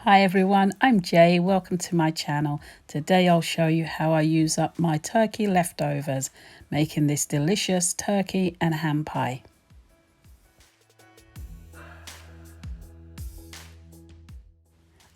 Hi everyone, I'm Jay. Welcome to my channel. Today I'll show you how I use up my turkey leftovers, making this delicious turkey and ham pie.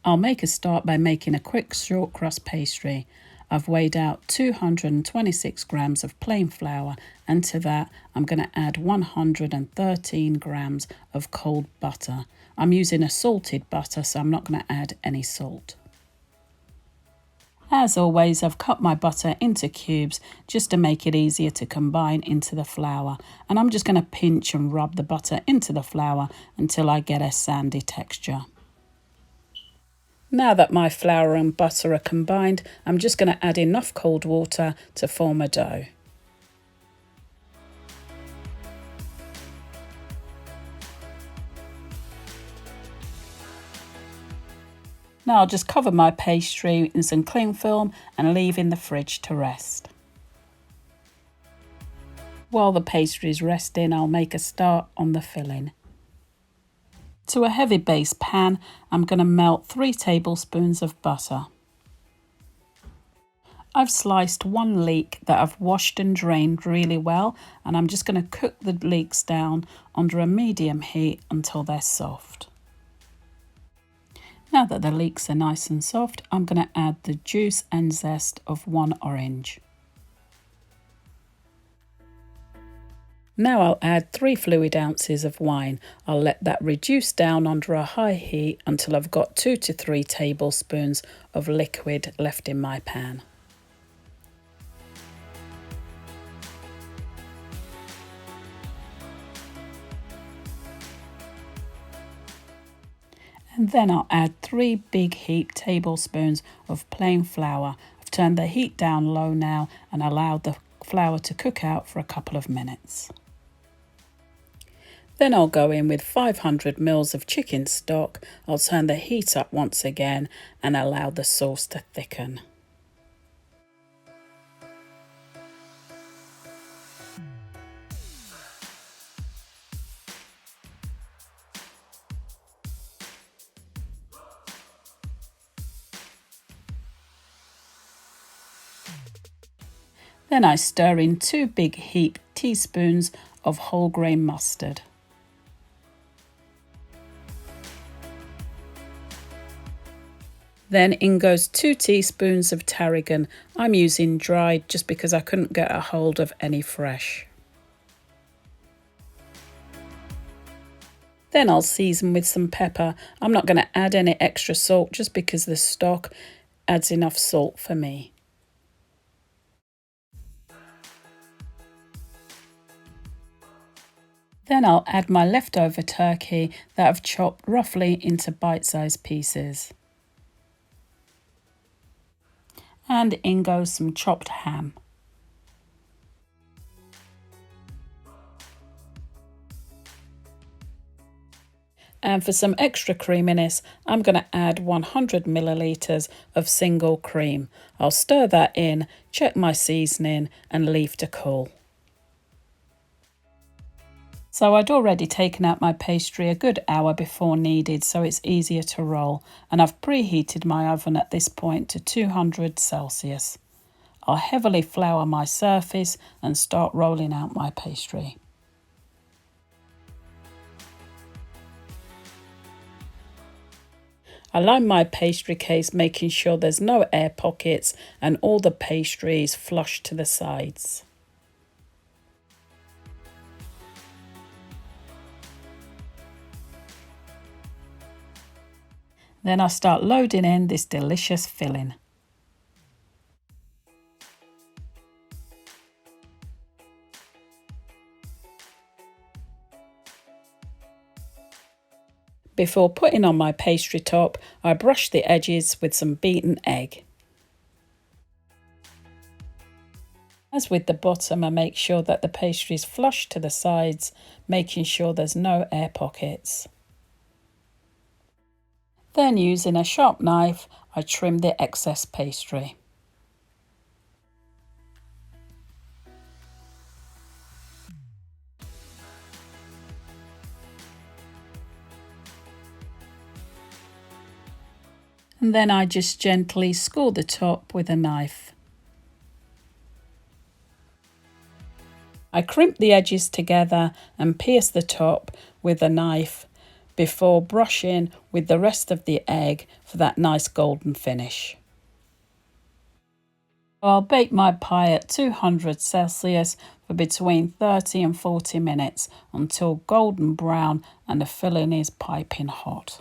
I'll make a start by making a quick short crust pastry. I've weighed out 226 grams of plain flour, and to that I'm going to add 113 grams of cold butter. I'm using a salted butter, so I'm not going to add any salt. As always, I've cut my butter into cubes just to make it easier to combine into the flour, and I'm just going to pinch and rub the butter into the flour until I get a sandy texture. Now that my flour and butter are combined, I'm just going to add enough cold water to form a dough. Now I'll just cover my pastry in some cling film and leave in the fridge to rest. While the pastry is resting, I'll make a start on the filling. To a heavy base pan, I'm going to melt 3 tablespoons of butter. I've sliced 1 leek that I've washed and drained really well, and I'm just going to cook the leeks down under a medium heat until they're soft. Now that the leeks are nice and soft, I'm going to add the juice and zest of 1 orange. Now I'll add 3 fluid ounces of wine. I'll let that reduce down under a high heat until I've got 2 to 3 tablespoons of liquid left in my pan. And then I'll add 3 big heaped tablespoons of plain flour. I've turned the heat down low now and allowed the flour to cook out for a couple of minutes. Then I'll go in with 500 ml of chicken stock. I'll turn the heat up once again and allow the sauce to thicken. Then I stir in 2 big heaped teaspoons of whole grain mustard. Then in goes 2 teaspoons of tarragon. I'm using dried just because I couldn't get a hold of any fresh. Then I'll season with some pepper. I'm not going to add any extra salt just because the stock adds enough salt for me. Then I'll add my leftover turkey that I've chopped roughly into bite-sized pieces. And in goes some chopped ham. And for some extra creaminess, I'm going to add 100 millilitres of single cream. I'll stir that in, check my seasoning and leave to cool. So I'd already taken out my pastry a good hour before needed, so it's easier to roll, and I've preheated my oven at this point to 200 Celsius. I'll heavily flour my surface and start rolling out my pastry. I line my pastry case, making sure there's no air pockets and all the pastry is flush to the sides. Then I start loading in this delicious filling. Before putting on my pastry top, I brush the edges with some beaten egg. As with the bottom, I make sure that the pastry is flush to the sides, making sure there's no air pockets. Then using a sharp knife, I trim the excess pastry. And then I just gently score the top with a knife. I crimp the edges together and pierce the top with a knife before brushing with the rest of the egg for that nice golden finish. I'll bake my pie at 200 Celsius for between 30 and 40 minutes until golden brown and the filling is piping hot.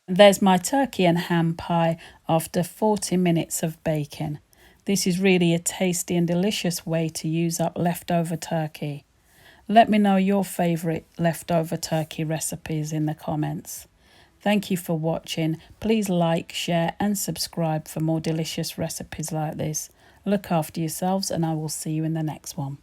And there's my turkey and ham pie after 40 minutes of baking. This is really a tasty and delicious way to use up leftover turkey. Let me know your favourite leftover turkey recipes in the comments. Thank you for watching. Please like, share and subscribe for more delicious recipes like this. Look after yourselves and I will see you in the next one.